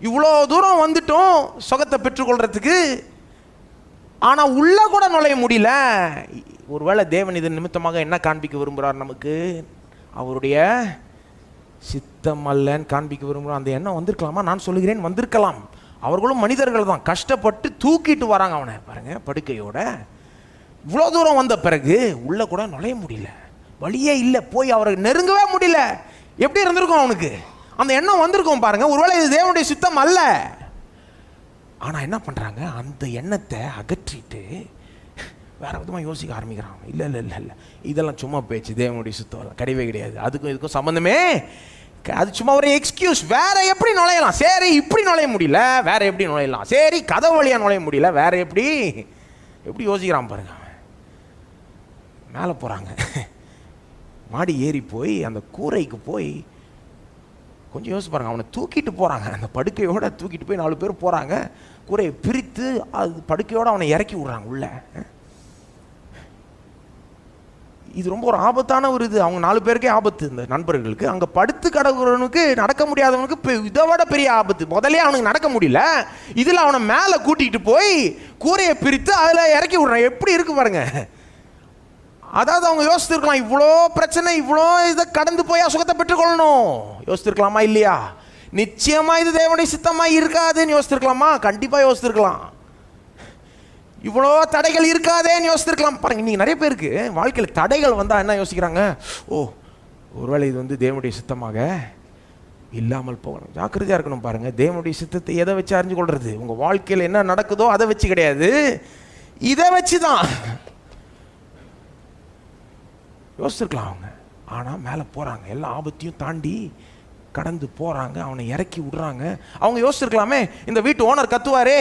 இவ்வளோ தூரம் வந்துட்டோம் சுகத்தை பெற்றுக்கொள்றதுக்கு, ஆனால் உள்ள கூட நுழைய முடியல. ஒருவேளை தேவன் இதன் நிமித்தமாக என்ன காண்பிக்க விரும்புகிறார் நமக்கு? அவருடைய சித்தம் அல்லன்னு காண்பிக்க விரும்புகிறார். அந்த எண்ணம் வந்திருக்கலாமா? நான் சொல்லுகிறேன், வந்திருக்கலாம். அவர்களும் மனிதர்கள் தான், கஷ்டப்பட்டு தூக்கிட்டு வராங்க அவனை பாருங்க படுக்கையோட. இவ்வளோ தூரம் வந்த பிறகு உள்ள கூட நுழைய முடியல, வழியே இல்லை, போய் அவரை நெருங்கவே முடியல. எப்படி இருந்திருக்கும் அவனுக்கு? அந்த எண்ணம் வந்திருக்கும் பாருங்க. ஒருவேளை இது தேவனுடைய சித்தம் அல்ல. ஆனால் என்ன பண்ணுறாங்க, அந்த எண்ணத்தை அகற்றிட்டு வேற விதமாக யோசிக்க ஆரம்பிக்கிறாங்க. இல்லை இல்லை இல்லை இல்லை, இதெல்லாம் சும்மா பேச்சு, தேவனுடைய சித்தம் கிடையவே கிடையாது, அதுக்கும் இதுக்கும் சம்மந்தமே, அது சும்மா ஒரு எக்ஸ்கியூஸ். வேற எப்படி நுழையலாம்? சரி, இப்படி நுழைய முடியல, வேற எப்படி நுழையலாம்? சரி, கதவு வழியாக நுழைய முடியல, வேற எப்படி யோசிக்கிறான் பாருங்க. மேலே போகிறாங்க, மாடி ஏறி போய் அந்த கூரைக்கு போய் கொஞ்சம் யோசிச்சு பாருங்க. அவனை தூக்கிட்டு போகிறாங்க, அந்த படுக்கையோட தூக்கிட்டு போய் 4 பேர் போகிறாங்க. கூரையை பிரித்து அது படுக்கையோடு அவனை இறக்கி விட்றாங்க உள்ள. இது ரொம்ப ஒரு ஆபத்தான ஒரு இது. அவங்க 4 பேருக்கே ஆபத்து, இந்த நண்பர்களுக்கு. அங்கே படுத்து கிடக்குறவனுக்கு, நடக்க முடியாதவனுக்கு இதை விட பெரிய ஆபத்து. முதலே அவனுக்கு நடக்க முடியல, இதில் அவனை மேலே கூட்டிகிட்டு போய் கூரையை பிரித்து அதில் இறக்கி விட்றான். எப்படி இருக்கு பாருங்க. அதாவது அவங்க யோசித்துருக்கலாம், இவ்வளோ பிரச்சனை, இவ்வளோ இதை கடந்து போய் சுகத்தை பெற்றுக்கொள்ளணும். யோசித்துருக்கலாமா? இல்லையா? நிச்சயமாக இது தேவனுடைய சித்தமாக இருக்காதுன்னு யோசித்துருக்கலாமா? கண்டிப்பாக யோசித்துருக்கலாம். இவ்வளோ தடைகள் இருக்காதேன்னு யோசித்துருக்கலாம். பாருங்க, நீங்கள் நிறைய பேருக்கு வாழ்க்கையில் தடைகள் வந்தால் என்ன யோசிக்கிறாங்க? ஓ, ஒருவேளை இது வந்து தேவனுடைய சித்தமாக இல்லாமல் போகணும். ஜாக்கிரதையாக இருக்கணும் பாருங்க. தேவனுடைய சித்தத்தை எதை வச்சு அறிஞ்சு கொள்வது? உங்கள் வாழ்க்கையில் என்ன நடக்குதோ அதை வச்சு கிடையாது, இதை வச்சு தான். யோசிச்சிருக்கலாம் அவங்க. ஆனால் மேலே போகிறாங்க, எல்லா ஆபத்தையும் தாண்டி கடந்து போகிறாங்க, அவனை இறக்கி விடுறாங்க. அவங்க யோசிச்சிருக்கலாமே, இந்த வீட்டு ஓனர் கத்துவாரே,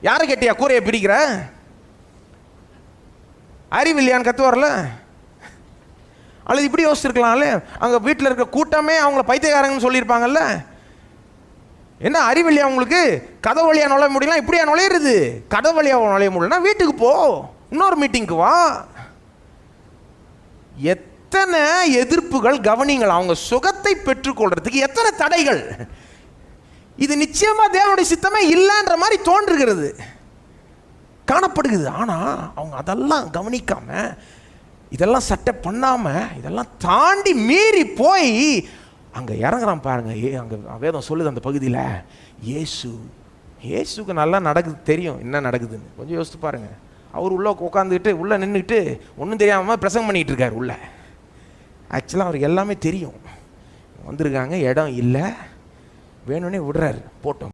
யாரை கேட்டியா கூரையை பிரிக்கிற, அறிவில்லையான்னு கத்துவார்ல. அல்லது இப்படி யோசிச்சிருக்கலாம்ல, அங்கே வீட்டில் இருக்க கூட்டமே அவங்கள பைத்தியக்காரங்கன்னு சொல்லியிருப்பாங்கல்ல. என்ன அறிவில்லையா உங்களுக்கு? கதவு வழியாக நுழைய முடியலாம், இப்படியா நுழையிறது? கதவு வழியாக நுழைய முடியலன்னா வீட்டுக்கு போ, இன்னொரு மீட்டிங்க்கு வா. எத்தனை எதிர்ப்புகள் கவனிங்கள். அவங்க சுகத்தை பெற்றுக்கொள்றதுக்கு எத்தனை தடைகள். இது நிச்சயமா தேவனுடைய சித்தமே இல்லைன்ற மாதிரி தோன்றுகிறது, காணப்படுகிறது. ஆனால் அவங்க அதெல்லாம் கவனிக்காம, இதெல்லாம் சட்டை பண்ணாம, இதெல்லாம் தாண்டி மீறி போய் அங்கே இறங்குறான் பாருங்க. அங்கே வேதம் சொல்லுது அந்த பகுதியில், இயேசுக்கு நல்லா நடக்குது, தெரியும் என்ன நடக்குதுன்னு. கொஞ்சம் யோசித்து பாருங்க. அவர் உள்ளே உட்காந்துக்கிட்டு உள்ளே நின்றுக்கிட்டு ஒன்றும் தெரியாமல் பிரசங்கம் பண்ணிகிட்டு இருக்கார் உள்ள. ஆக்சுவலாக அவருக்கு எல்லாமே தெரியும். வந்திருக்காங்க, இடம் இல்லை, வேணும்னே விடுறாரு, போட்டோம்.